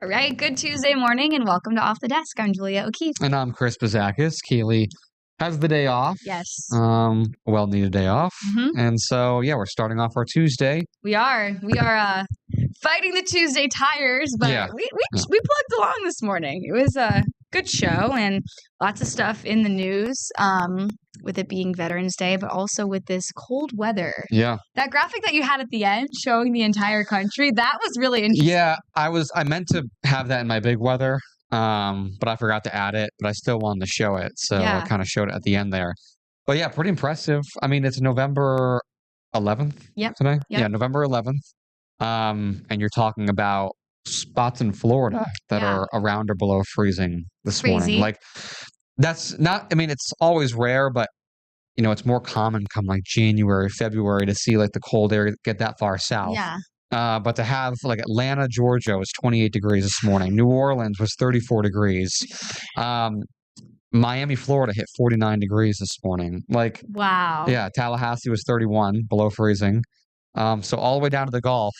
All right, good Tuesday morning and welcome to Off the Desk. I'm Julia O'Keefe. And I'm Chris Bazakis. Kaylee has the day off. Yes. Well-needed day off. Mhm. And so, yeah, we're starting off our Tuesday. We are fighting the Tuesday tires, but we plugged along this morning. It was a good show and lots of stuff in the news, with it being Veterans Day, but also with this cold weather. Yeah. That graphic that you had at the end showing the entire country, that was really interesting. Yeah, I meant to have that in my big weather, but I forgot to add it, but I still wanted to show it. So I kind of showed it at the end there. But yeah, pretty impressive. I mean, it's November 11th today. Yep. Yeah, November 11th. And you're talking about spots in Florida that are around or below freezing this morning. Like, that's not, I mean, it's always rare, but you know, it's more common come like January, February to see like the cold air get that far south. Yeah. But to have like Atlanta, Georgia was 28 degrees this morning. New Orleans was 34 degrees. Miami, Florida hit 49 degrees this morning. Like, wow. Yeah, Tallahassee was 31 below freezing. So all the way down to the Gulf,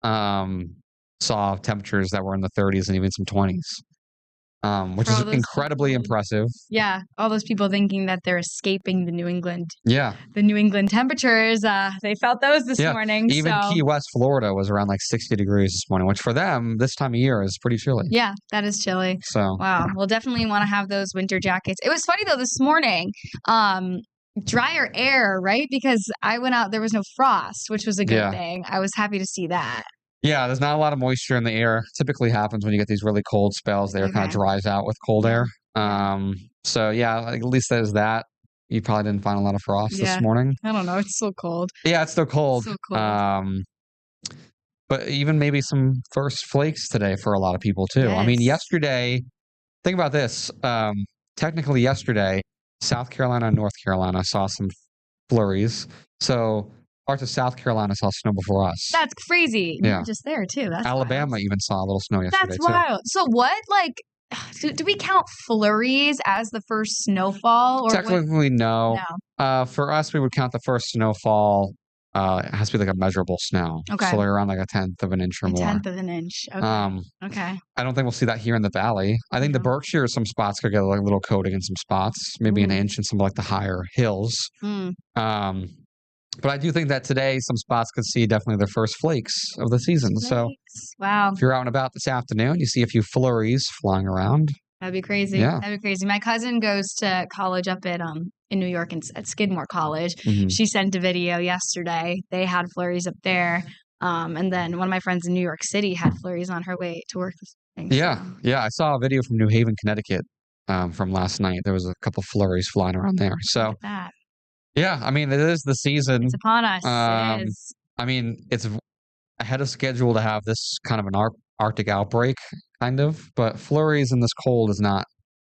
saw temperatures that were in the 30s and even some 20s. Which is incredibly impressive. Yeah, all those people thinking that they're escaping the New England. Yeah. The New England temperatures, they felt those this morning. Even Key West, Florida was around like 60 degrees this morning, which for them, this time of year is pretty chilly. Yeah, that is chilly. So wow, we'll definitely want to have those winter jackets. It was funny though this morning, drier air, right? Because I went out, there was no frost, which was a good thing. I was happy to see that. Yeah, there's not a lot of moisture in the air. Typically happens when you get these really cold spells. The air kind of dries out with cold air. So yeah, like, at least there's that. You probably didn't find a lot of frost this morning. I don't know. It's so cold. Yeah, it's still cold. So cold. But even maybe some first flakes today for a lot of people too. Yes. I mean, yesterday, think about this. Technically yesterday, South Carolina and North Carolina saw some flurries. So parts of South Carolina saw snow before us. That's crazy. Yeah. Just there, too. That's Alabama wild. even saw a little snow yesterday, That's wild. So what, like, do we count flurries as the first snowfall? Or technically, no. For us, we would count the first snowfall. It has to be like a measurable snow. Okay. So like around like a tenth of an inch or more. A tenth of an inch. Okay. Okay. I don't think we'll see that here in the valley. I think the Berkshires, some spots could get like a little coating in some spots, maybe an inch in some like the higher hills. But I do think that today some spots could see definitely their first flakes of the season. So wow, if you're out and about this afternoon, you see a few flurries flying around. That'd be crazy. Yeah. That'd be crazy. My cousin goes to college up at in New York at Skidmore College. She sent a video yesterday. They had flurries up there. And then one of my friends in New York City had flurries on her way to work this morning. Yeah. I saw a video from New Haven, Connecticut from last night. There was a couple flurries flying around there. So look at that. Yeah, I mean, it is the season. It's upon us. It is. I mean, it's ahead of schedule to have this kind of an Arctic outbreak, kind of. But flurries in this cold is not,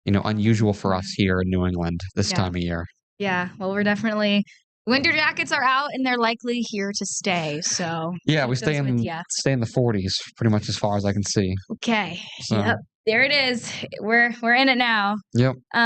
unusual for us here in New England this time of year. Yeah, well, we're definitely winter jackets are out and they're likely here to stay. So yeah, we stay in the 40s pretty much as far as I can see. Okay. So. Yep. There it is. We're in it now. Yep. All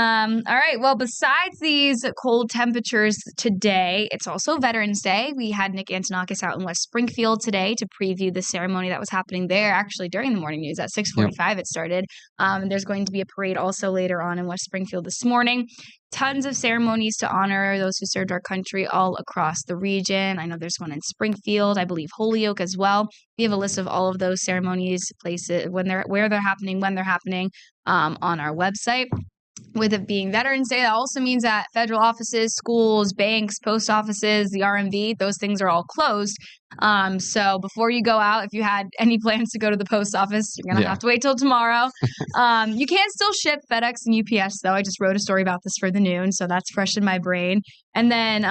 right. Well, besides these cold temperatures today, it's also Veterans Day. We had Nick Antonakis out in West Springfield today to preview the ceremony that was happening there. Actually, during the morning news at 6:45, it started. And there's going to be a parade also later on in West Springfield this morning. Tons of ceremonies to honor those who served our country all across the region. I know there's one in Springfield, I believe Holyoke as well. We have a list of all of those ceremonies, places, where they're happening, when they're happening, on our website. With it being Veterans Day, that also means that federal offices, schools, banks, post offices, the RMV, those things are all closed. So before you go out, if you had any plans to go to the post office, you're going to have to wait till tomorrow. You can still ship FedEx and UPS, though. I just wrote a story about this for the Noon, so that's fresh in my brain. And then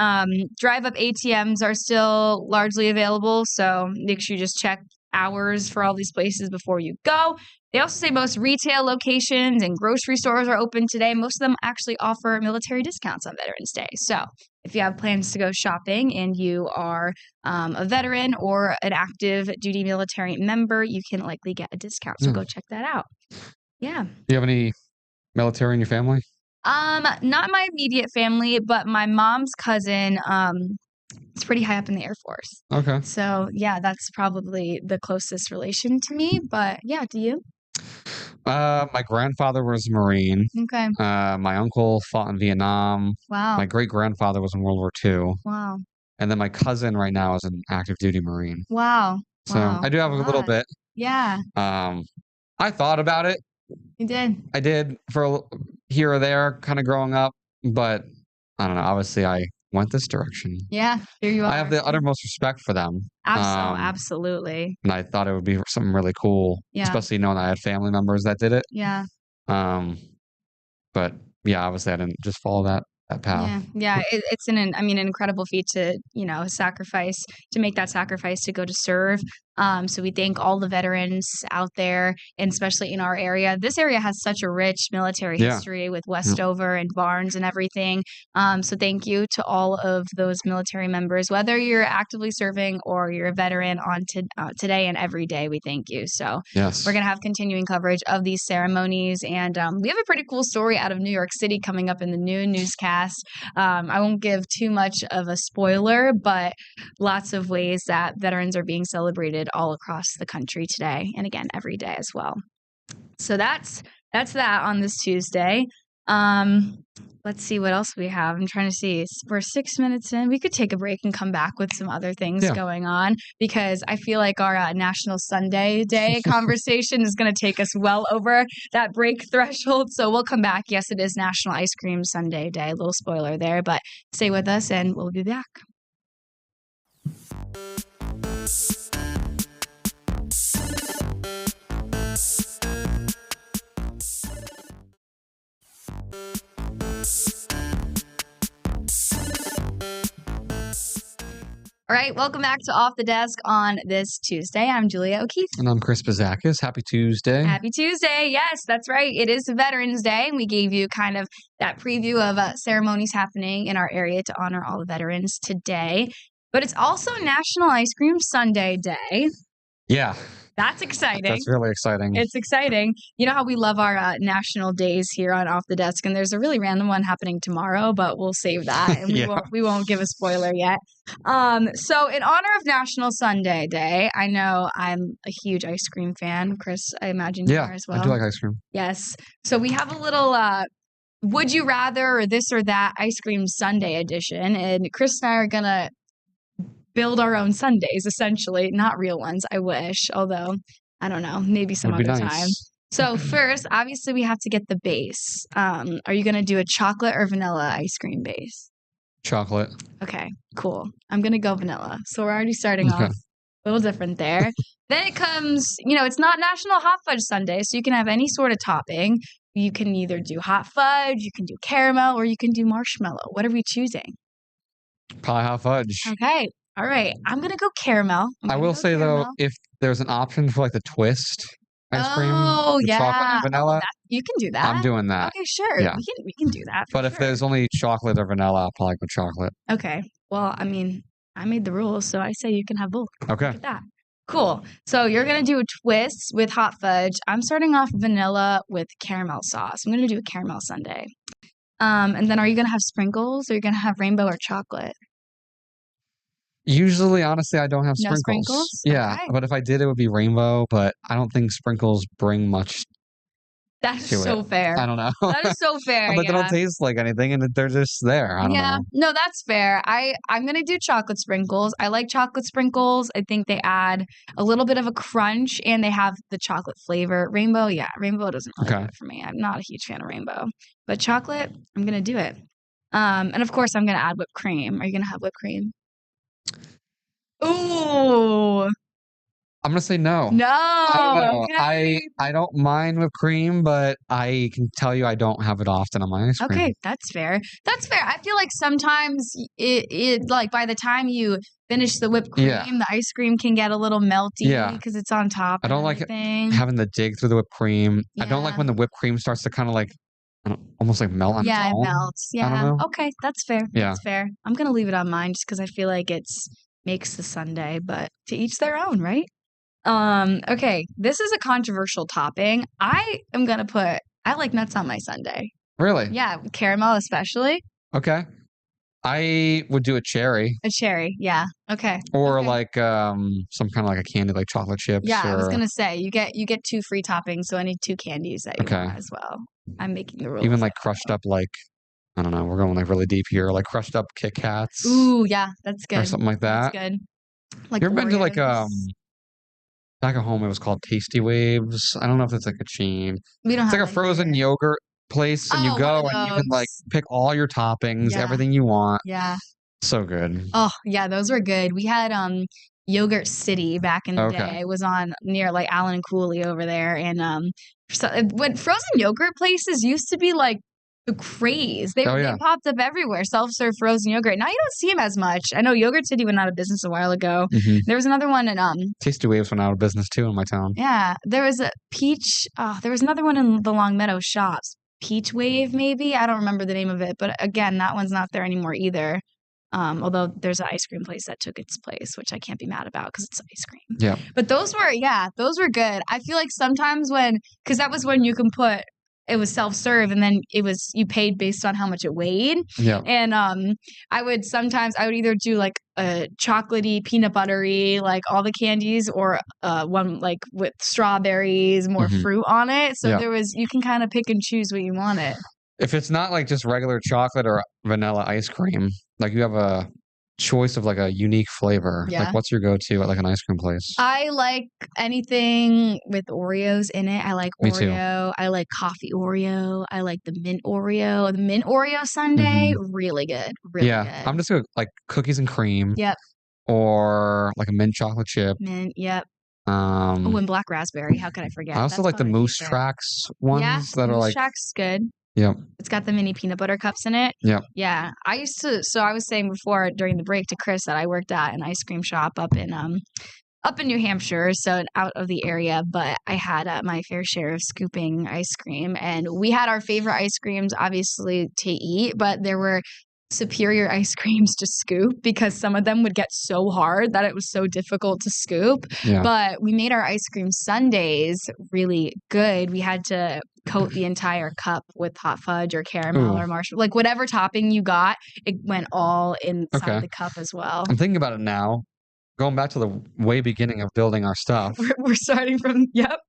drive-up ATMs are still largely available, so make sure you just check hours for all these places before you go. They also say most retail locations and grocery stores are open today. Most of them actually offer military discounts on Veterans Day. So if you have plans to go shopping and you are a veteran or an active duty military member, you can likely get a discount. So go check that out. Yeah. Do you have any military in your family? Not my immediate family, but my mom's cousin It's pretty high up in the Air Force. Okay. So, yeah, that's probably the closest relation to me. But, yeah, do you? My grandfather was a Marine. Okay. My uncle fought in Vietnam. Wow. My great-grandfather was in World War II. Wow. And then my cousin right now is an active duty Marine. Wow. So Wow. I do have a little lot. bit. Yeah, I thought about it. you did. I did for here or there kind of growing up, but I don't know. Obviously, I went this direction. Yeah, here you I have are. the uttermost respect for them. Absolutely. And I thought it would be something really cool, Yeah. especially knowing I had family members that did it. Yeah. But yeah, obviously I didn't just follow that path. Yeah. It's an incredible feat to, sacrifice, to make that sacrifice to go to serve. So we thank all the veterans out there, and especially in our area. This area has such a rich military history with Westover and Barnes and everything. So thank you to all of those military members, whether you're actively serving or you're a veteran on today and every day. We thank you. So Yes, we're going to have continuing coverage of these ceremonies. And we have a pretty cool story out of New York City coming up in the new newscast. I won't give too much of a spoiler, but lots of ways that veterans are being celebrated all across the country today, and again every day as well. So that's that on this Tuesday. Let's see what else we have. I'm trying to see. We're 6 minutes in. We could take a break and come back with some other things going on, because I feel like our National Sunday Day conversation is going to take us well over that break threshold. So we'll come back. Yes, it is National Ice Cream Sunday Day. A little spoiler there, but stay with us and we'll be back. All right, welcome back to Off the Desk on this Tuesday. I'm Julia O'Keefe. And I'm Chris Bazakis. Happy Tuesday. Happy Tuesday. Yes, that's right. It is Veterans Day, and we gave you kind of that preview of ceremonies happening in our area to honor all the veterans today. But it's also National Ice Cream Sunday Day. Yeah. That's exciting. That's really exciting. It's exciting. You know how we love our national days here on Off the Desk, and there's a really random one happening tomorrow, but we'll save that, and we won't give a spoiler yet. So in honor of National Sunday Day, I know I'm a huge ice cream fan. Chris, I imagine you are as well. I do like ice cream. Yes. So we have a little Would You Rather or This or That Ice Cream Sunday edition, and Chris and I are gonna build our own sundaes, essentially. Not real ones, I wish. Although, I don't know, maybe some other time. So first, obviously, we have to get the base. Are you going to do a chocolate or vanilla ice cream base? Chocolate. Okay, cool. I'm going to go vanilla. So we're already starting off a little different there. Then it comes, it's not National Hot Fudge Sunday, so you can have any sort of topping. You can either do hot fudge, you can do caramel, or you can do marshmallow. What are we choosing? Probably hot fudge. Okay. All right, I'm going to go caramel. I will say, though, if there's an option for, like, the twist ice cream, chocolate and vanilla, you can do that. I'm doing that. Okay, sure. Yeah. We can do that. But if there's only chocolate or vanilla, I'll probably go chocolate. Okay. Well, I made the rules, so I say you can have both. Okay. Look at that. Cool. So you're going to do a twist with hot fudge. I'm starting off vanilla with caramel sauce. I'm going to do a caramel sundae. And then are you going to have sprinkles, or are you going to have rainbow or chocolate? Usually, honestly, I don't have No sprinkles? Yeah, okay. But if I did, it would be rainbow, but I don't think sprinkles bring much. That's so fair. I don't know. That is so fair. But they don't taste like anything, and they're just there. I don't know. No, that's fair. I'm going to do chocolate sprinkles. I like chocolate sprinkles. I think they add a little bit of a crunch, and they have the chocolate flavor. Rainbow doesn't really do it for me. I'm not a huge fan of rainbow. But chocolate, I'm going to do it. And of course, I'm going to add whipped cream. Are you going to have whipped cream? Ooh. I'm gonna say no. No. I don't mind whipped cream, but I can tell you I don't have it often on my ice cream. Okay, that's fair. That's fair. I feel like sometimes it like by the time you finish the whipped cream, the ice cream can get a little melty because it's on top. I don't like having to dig through the whipped cream. I don't like when the whipped cream starts to kind of like almost like melt on its own. Yeah, it melts. Yeah. Okay, that's fair. That's fair. I'm gonna leave it on mine just because I feel like it's makes the sundae, but to each their own, right? Okay, this is a controversial topping. I like nuts on my sundae. Really? Yeah, caramel especially. Okay. I would do a cherry. A cherry, yeah. Okay. Or okay. like some kind of like a candy, like chocolate chips. Yeah, I was or gonna say you get 2 free toppings, so any 2 candies that you okay, want as well. I'm making the even rules. like crushed up, like I don't know, we're going like really deep here, like crushed up Kit Kats Ooh, yeah, that's or good. something like That's that. good. Like You ever been to like Oreos. back at home? It was called Tasty Waves. I don't know if it's like a chain. We don't It's like have a that frozen here. yogurt place, and you Oh, one of go and you can like those. pick all your toppings, Yeah, everything you want. yeah. So good. Oh, yeah, those were good. We had Yogurt City back in the Okay. day. It was on near like Allen and Cooley over there, and when frozen yogurt places used to be like the craze. They Oh they yeah. popped up everywhere. Self-serve frozen yogurt. Now you don't see them as much. I know Yogurt City went out of business a while ago. hmm There was another one in Tasty Waves went out of business too in my town. yeah, there was a peach. There was another one in the Long Meadow shops. Peach Wave, maybe. I don't remember the name of it, but again, that one's not there anymore either. Although there's an ice cream place that took its place, which I can't be mad about because it's ice cream. Yeah. But those were good. I feel like sometimes because that was when you can put, it was self-serve and then you paid based on how much it weighed. Yeah. And I would either do like a chocolatey, peanut buttery, like all the candies, or one like with strawberries, more hmm fruit on it. So Yeah. you can kind of pick and choose what you wanted. If it's not like just regular chocolate or vanilla ice cream, like you have a choice of like a unique flavor. Yeah. Like what's your go-to at like an ice cream place? I like anything with Oreos in it. I like Me too. Oreo. I like coffee Oreo. I like the mint Oreo. The mint Oreo sundae, really good. Really Yeah. good. I'm just gonna like cookies and cream Yep. or like a mint chocolate chip. Mint. Yep. Oh, Um, and black raspberry. How could I forget? I also That's like the probably my Moose favorite. Tracks Yeah, ones that are Moose like, Shack's good. yep, It's got the mini peanut butter cups in it. yep. Yeah. So I was saying before during the break to Chris that I worked at an ice cream shop up in New Hampshire, so out of the area, but I had my fair share of scooping ice cream, and we had our favorite ice creams obviously to eat, but there were superior ice creams to scoop because some of them would get so hard that it was so difficult to scoop. Yeah. But we made our ice cream sundaes really good. We had to coat the entire cup with hot fudge or caramel or marshmallow, like whatever topping you got, it went all inside the cup as well. I'm thinking about it now. Going back to the way beginning of building our stuff. We're starting from, yep.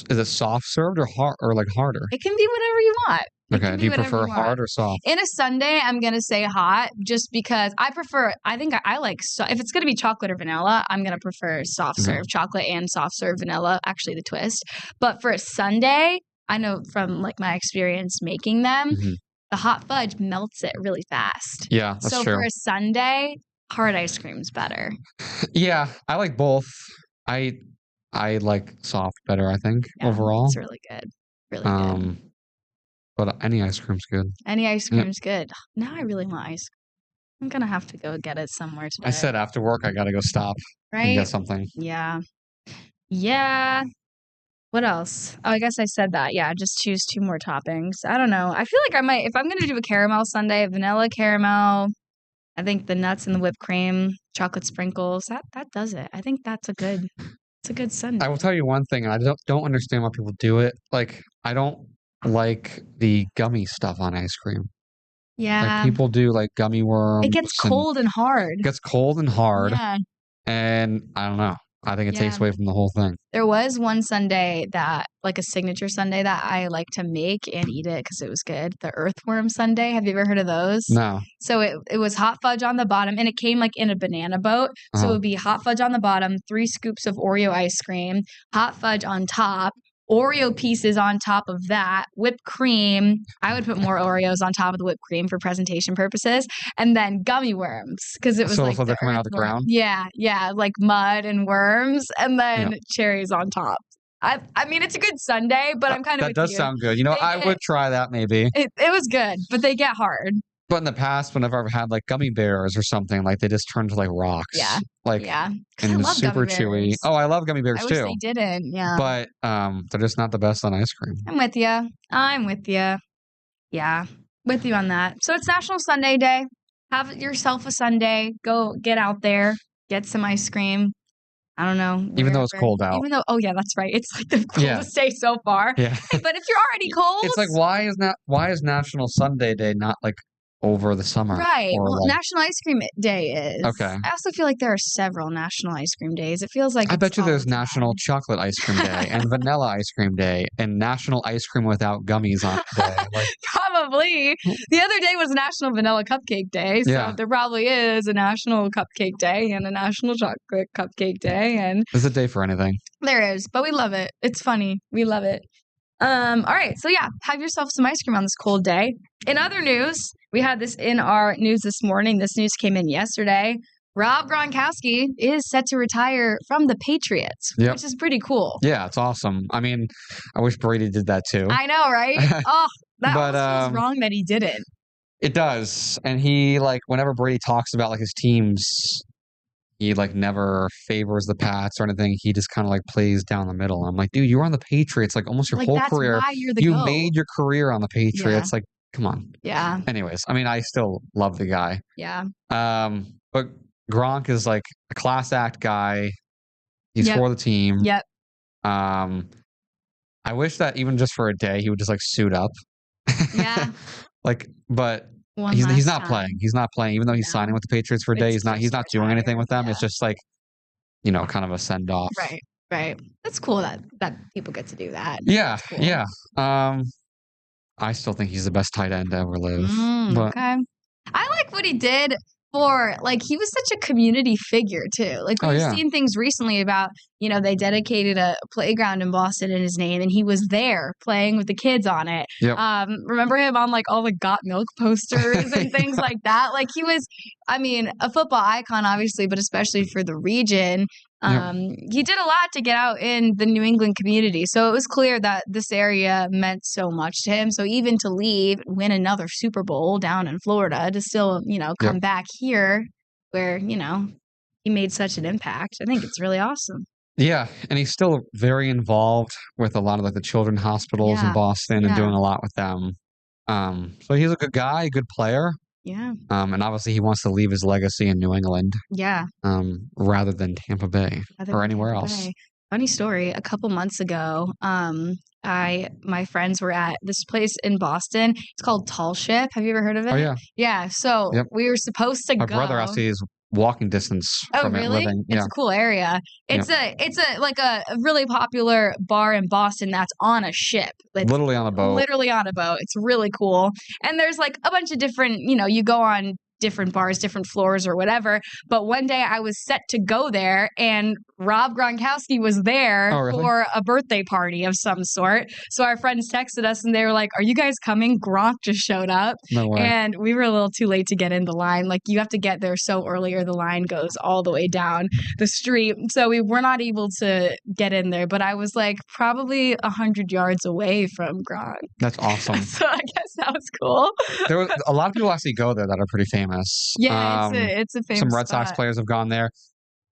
Is it soft served or hard or like harder? It can be whatever you want. Okay. Do you prefer hard or soft? In a sundae, I'm going to say hot just because I like, if it's going to be chocolate or vanilla, I'm going to prefer soft serve chocolate and soft serve vanilla, actually the twist. But for a sundae, I know from like my experience making them, the hot fudge melts it really fast. Yeah, that's true. So for a sundae, hard ice cream's better. Yeah, I like both. I like soft better, I think, overall. It's really good. Really good. But any ice cream's good. Any ice cream's good. Now I really want ice cream. I'm gonna have to go get it somewhere today. I said after work I gotta go stop and get something. Yeah. Yeah. What else? Oh, I guess I said that. Yeah, just choose 2 more toppings. I don't know. I feel like I might, if I'm gonna do a caramel sundae, vanilla caramel, I think the nuts and the whipped cream, chocolate sprinkles, that does it. I think it's a good sundae. I will tell you one thing, and I don't understand why people do it. Like, I don't like the gummy stuff on ice cream. Yeah. Like people do like gummy worms. It gets cold and hard. It gets cold and hard. Yeah. And I don't know. I think it takes away from the whole thing. There was one sundae that, like a signature sundae that I like to make and eat it because it was good. The earthworm sundae. Have you ever heard of those? No. So it was hot fudge on the bottom, and it came like in a banana boat. So it would be hot fudge on the bottom, 3 scoops of Oreo ice cream, hot fudge on top, Oreo pieces on top of that, whipped cream. I would put more Oreos on top of the whipped cream for presentation purposes, and then gummy worms because it was so like they're coming out of the ground. Yeah, like mud and worms, and then cherries on top. I mean, it's a good sundae, but I'm kind of that does sound good. You know, I would try that maybe. It was good, but they get hard. But in the past, whenever I've had like gummy bears or something, like they just turn to like rocks. Yeah. Like, and it's super chewy. Oh, I love gummy bears too. I wish they didn't. Yeah. But they're just not the best on ice cream. I'm with you. Yeah. With you on that. So it's National Sundae Day. Have yourself a sundae. Go get out there. Get some ice cream. I don't know. Even though it's cold out. Oh yeah, that's right. It's like the coldest day so far. Yeah. But if you're already cold. It's like, why is National Sundae Day not like over the summer. Right. Or Well, like, National Ice Cream Day is. okay. I also feel like there are several National Ice Cream Days. It feels like I it's bet you all there's the National time. Chocolate Ice Cream Day and Vanilla Ice Cream Day and National Ice Cream Without Gummies on Day. Like, Probably. The other day was National Vanilla Cupcake Day, so yeah. there probably is a National Cupcake Day and a National Chocolate Cupcake Day, and There's a day for anything. there is, but we love it. It's funny. We love it. All right, so yeah, have yourself some ice cream on this cold day. In other news, we had this in our news this morning. This news came in yesterday. Rob Gronkowski is set to retire from the Patriots, Yep. which is pretty cool. Yeah, it's awesome. I mean, I wish Brady did that too. I know, right? Oh, that But, almost feels wrong that he didn't. It does. And he, like, whenever Brady talks about, like, his teams, he, like, never favors the Pats or anything. He just kind of, like, plays down the middle. I'm like, dude, you were on the Patriots, like, almost your Like, whole that's career. why you're the You GOAT. made your career on the Patriots. Yeah. Like, come on. Yeah. Anyways, I mean, I still love the guy. Yeah. But Gronk is, like, a class act guy. He's Yep. for the team. Yep. I wish that even just for a day, he would just, like, suit up. Yeah. Like, but One he's last not time. playing. He's not playing, even though he's No. signing with the Patriots for a day. It's He's not just doing anything retire, with them. It's yeah. just like, you know, kind of a send off. Right. Right. That's cool that people get to do that. Yeah. That's cool. Yeah. I still think he's the best tight end to ever live. But Okay. I like what he did for, like, he was such a community figure too. Like, Oh, we've yeah. seen things recently about, you know, they dedicated a playground in Boston in his name, and he was there playing with the kids on it. Yep. Remember him on, like, all the Got Milk posters and things like that? Like, he was, I mean, a football icon, obviously, but especially for the region. He did a lot to get out in the New England community. So it was clear that this area meant so much to him. So even to leave, win another Super Bowl down in Florida, to still, you know, come Yep. back here where, you know, he made such an impact. I think it's really awesome. Yeah, and he's still very involved with a lot of, like, the children's hospitals in Yeah. Boston and Yeah. doing a lot with them. So he's a good guy, a good player. Yeah. And obviously he wants to leave his legacy in New England, Yeah. rather than Tampa Bay or anywhere else. Funny story. A couple months ago, my friends were at this place in Boston. It's called Tall Ship. Have you ever heard of it? Oh, yeah. Yeah. So Yep. we were supposed to My go. brother actually is walking distance Oh, from it really? living. It's Yeah. a cool area. It's a like a really popular bar in Boston that's on a ship. It's Literally on a boat. literally on a boat. It's really cool. And there's, like, a bunch of different, you know, you go on different bars, different floors or whatever. But one day I was set to go there, and Rob Gronkowski was there for a birthday party of some sort. So our friends texted us and they were like, "Are you guys coming?" Gronk just showed up. No way. And we were a little too late to get in the line. Like, you have to get there so early or the line goes all the way down the street. So we were not able to get in there. But I was, like, probably 100 yards away from Gronk. That's awesome. So I guess that was cool. There was a lot of people actually go there that are pretty famous. Yeah, it's a famous Some Red Sox spot. players have gone there.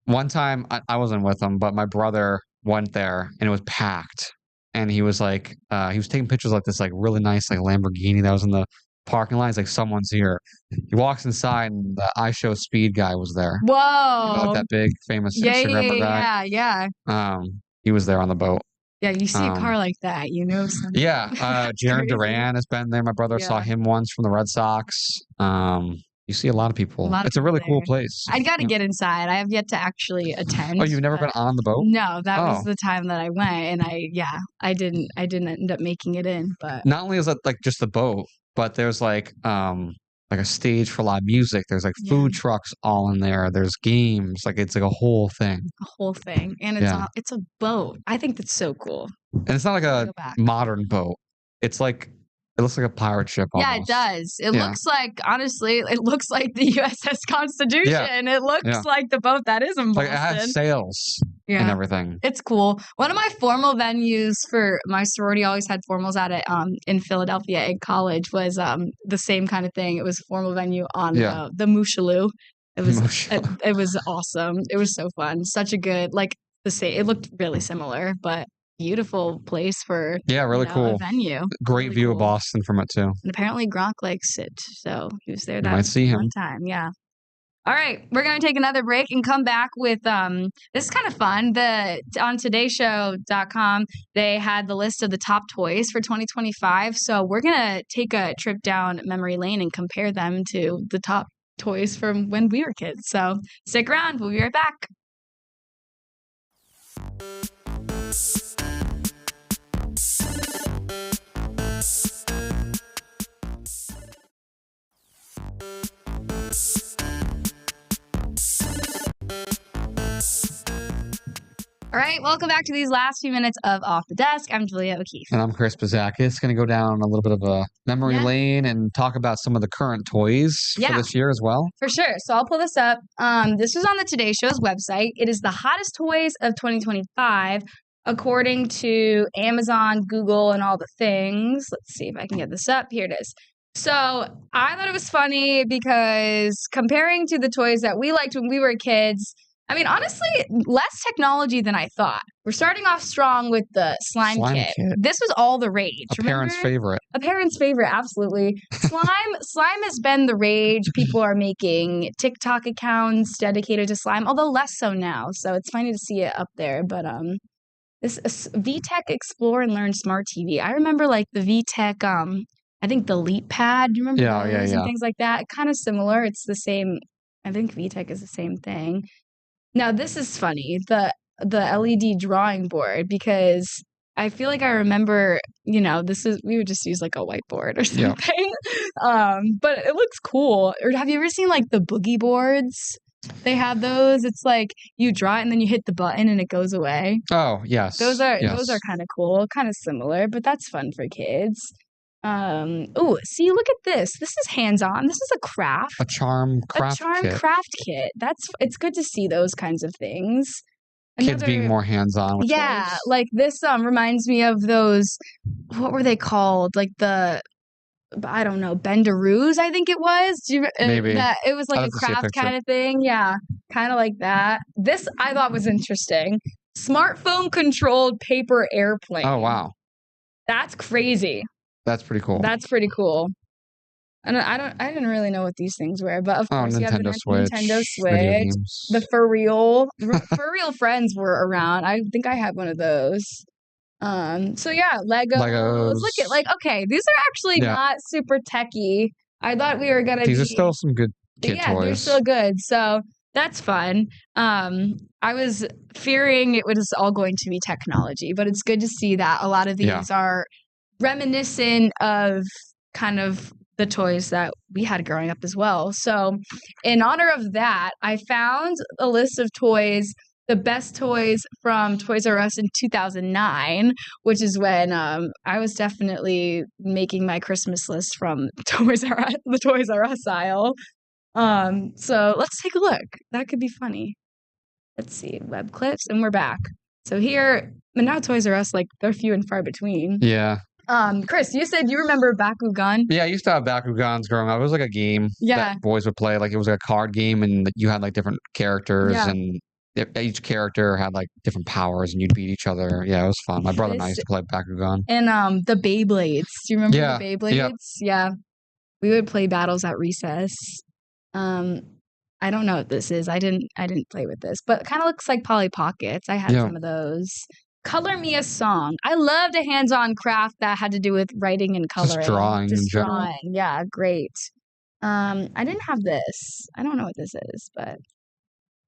One time, I wasn't with them, but my brother went there and it was packed. And he was like, he was taking pictures like this, like, really nice, like, Lamborghini that was in the parking lot. He's like, someone's here. He walks inside and the I Show Speed guy was there. You know, Whoa. like that big famous Instagrammer guy. Yeah. He was there on the boat. Yeah, you see a car like that, you know something. Yeah, Jaron crazy. Duran has been there. My brother saw Yeah. him once from the Red Sox. You see a lot of people. lot of It's a really people cool there. place. I got to get inside. I have yet to actually attend. Oh, you've never been on the boat? No, that was Oh. the time that I went, and I didn't end up making it in. But Not only is that, like, just the boat, but there's like a stage for live music. There's, like, food trucks all in there. There's games. Like, it's like a whole thing. a whole thing, and it's a boat. I think that's so cool. And it's not like a Go back. modern boat. It's like, it looks like a pirate ship almost. Yeah, it does. It Yeah. looks like, honestly, it looks like the USS Constitution. It looks like the boat that is in Boston. Like, it has sails and everything. It's cool. One of my formal venues for my sorority, always had formals at it in Philadelphia in college, was the same kind of thing. It was a formal venue on the Mooshaloo. It was awesome. It was so fun. Such a good, like, it looked really similar, but beautiful place for really cool a venue. Great Really view cool. of Boston from it too. And apparently Gronk likes it, so he was there You that might see him. one time. Yeah. All right, we're going to take another break and come back with this is kind of fun. On todayshow.com, they had the list of the top toys for 2025. So we're going to take a trip down memory lane and compare them to the top toys from when we were kids. So stick around. We'll be right back. All right, welcome back to these last few minutes of Off the Desk. I'm Julia O'Keefe. And I'm Chris Bazakis. Going to go down a little bit of a memory lane and talk about some of the current toys for this year as well. For sure. So I'll pull this up. This was on the Today Show's website. It is the hottest toys of 2025, according to Amazon, Google, and all the things. Let's see if I can get this up. Here it is. So I thought it was funny because comparing to the toys that we liked when we were kids, I mean, honestly, less technology than I thought. We're starting off strong with the slime kit. This was all the rage. A parent's favorite. A parent's favorite, absolutely. Slime has been the rage. People are making TikTok accounts dedicated to slime, although less so now. So it's funny to see it up there. But this VTech Explore and Learn Smart TV. I remember like the VTech, I think the Leap Pad. Do you remember those and things like that? Kind of similar. It's the same. I think VTech is the same thing. Now, this is funny, the LED drawing board, because I feel like I remember, we would just use like a whiteboard or something. Yeah. But it looks cool. Or have you ever seen like the boogie boards? They have those. It's like you draw it and then you hit the button and it goes away. Oh, yes. Those are kind of cool, kind of similar, but that's fun for kids. See, look at this. This is hands-on. This is a craft. A charm craft kit. It's good to see those kinds of things. Kids being more hands-on with toys. Like this reminds me of those, what were they called? Like I don't know, Bendaroos, I think it was. Maybe. It was like a craft kind of thing. Yeah, kind of like that. This I thought was interesting. Smartphone controlled paper airplane. Oh, wow. That's crazy. That's pretty cool. And I didn't really know what these things were, but of course you have the Nintendo Switch. The for real friends were around. I think I had one of those. So yeah, Legos. Look at okay, these are actually not super techy. I thought we were gonna. These are still some good kid toys. Yeah, they're still good. So that's fun. I was fearing it was all going to be technology, but it's good to see that a lot of these are reminiscent of kind of the toys that we had growing up as well. So in honor of that, I found a list of toys, the best toys from Toys R Us in 2009, which is when I was definitely making my Christmas list from the Toys R Us aisle. So let's take a look. That could be funny. Let's see, web clips, and we're back. So here, but now Toys R Us, like, they're few and far between. Yeah. Chris, you said you remember Bakugan. Yeah, I used to have Bakugans growing up. It was like a game that boys would play. Like, it was like a card game, and you had like different characters, and each character had like different powers, and you'd beat each other. Yeah, it was fun. My brother and I used to play Bakugan. And the Beyblades. Do you remember the Beyblades? Yep. Yeah. We would play battles at recess. I don't know what this is. I didn't play with this, but it kind of looks like Polly Pockets. I had some of those. Color me a song. I loved a hands-on craft that had to do with writing and coloring. Just drawing in general. Yeah, great. I didn't have this. I don't know what this is, but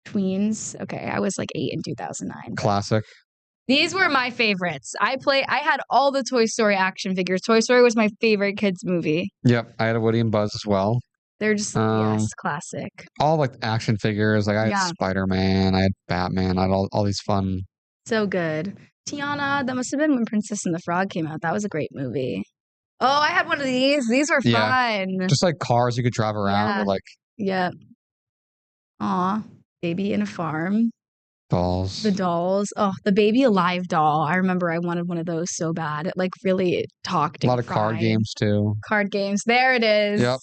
Tweens. Okay, I was like 8 in 2009. Classic. These were my favorites. I had all the Toy Story action figures. Toy Story was my favorite kids movie. Yep, I had a Woody and Buzz as well. They're just classic. All like action figures. Like I had Spider-Man, I had Batman, I had all these fun. So good. Tiana, that must have been when Princess and the Frog came out. That was a great movie. Oh, I had one of these. These were fun. Just like cars you could drive around. Or like. Yeah. Aw, Baby in a Farm. Dolls. The dolls. Oh, the Baby Alive doll. I remember I wanted one of those so bad. It like really talked. A lot of card games too. Card games. There it is. Yep.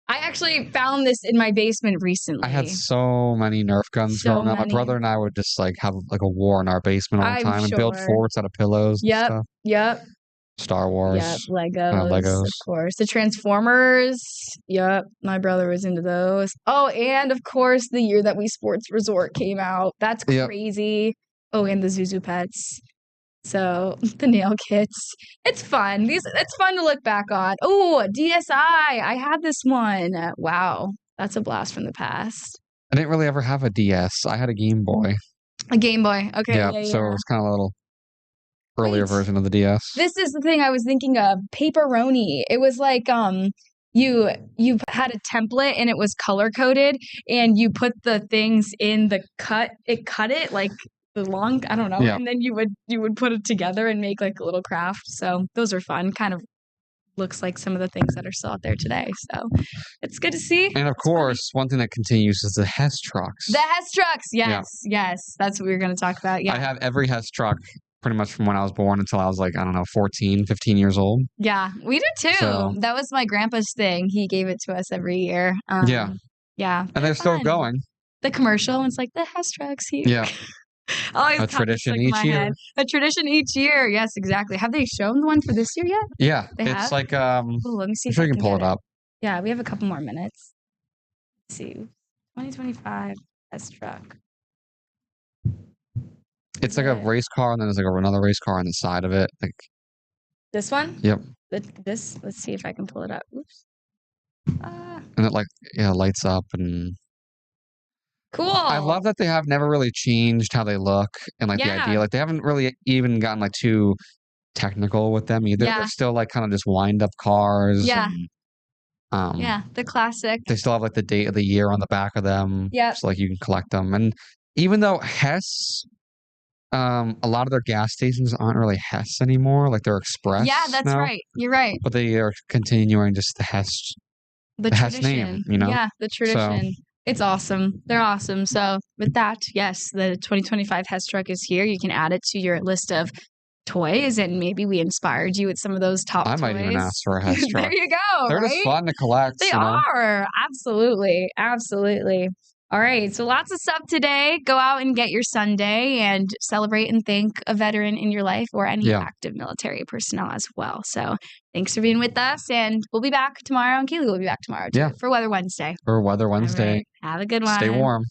I actually found this in my basement recently. I had so many Nerf guns growing up. My brother and I would just like have like a war in our basement all the time and build forts out of pillows and stuff. Yep. Star Wars. Yep, Legos, Legos. of course. The Transformers. Yep, my brother was into those. Oh, and of course, the year that Wii Sports Resort came out. That's crazy. Yep. Oh, and the Zuzu Pets. So the nail kits. It's fun. It's fun to look back on. Oh, DSi. I had this one. Wow. That's a blast from the past. I didn't really ever have a DS. I had a Game Boy. A Game Boy. Okay. Yeah, so it was kind of a little earlier version of the DS. This is the thing I was thinking of. Paperoni. It was like you had a template and it was color coded and you put the things in the cut it like the long, I don't know, and then you would put it together and make like a little craft. So those are fun. Kind of looks like some of the things that are still out there today. So it's good to see. And of course, one thing that continues is the Hess trucks. The Hess trucks. Yes. That's what we were going to talk about. Yeah. I have every Hess truck pretty much from when I was born until I was like, I don't know, 14, 15 years old. Yeah, we did too. So, that was my grandpa's thing. He gave it to us every year. Yeah. And they're still going. The commercial, it's like the Hess trucks here. Yeah. A tradition each year. A tradition each year. Yes, exactly. Have they shown the one for this year yet? Yeah. It's like, let me see if I can pull it up. Yeah, we have a couple more minutes. Let's see. 2025 Hess truck. It's like a race car, and then there's like another race car on the side of it. Like this one? Yep. Let's see if I can pull it up. Oops. And it lights up and cool. I love that they have never really changed how they look and like the idea. Like they haven't really even gotten like too technical with them either. They're still like kind of just wind up cars. Yeah. And, the classic. They still have like the date of the year on the back of them. Yeah. So like you can collect them. And even though Hess, a lot of their gas stations aren't really Hess anymore. Like they're Express. Yeah, that's right. You're right. But they are continuing just the Hess. The Hess name, you know? Yeah, the tradition. So, it's awesome. They're awesome. So with that, yes, the 2025 Hess truck is here. You can add it to your list of toys, and maybe we inspired you with some of those top toys. I might even ask for a Hess truck. There you go. They're just fun to collect. They are. Absolutely. Absolutely. All right. So lots of stuff today. Go out and get your Sunday and celebrate and thank a veteran in your life or any active military personnel as well. So thanks for being with us. And we'll be back tomorrow. And Kaylee will be back tomorrow too, for Weather Wednesday. For Weather Wednesday. Right. Have a good one. Stay warm.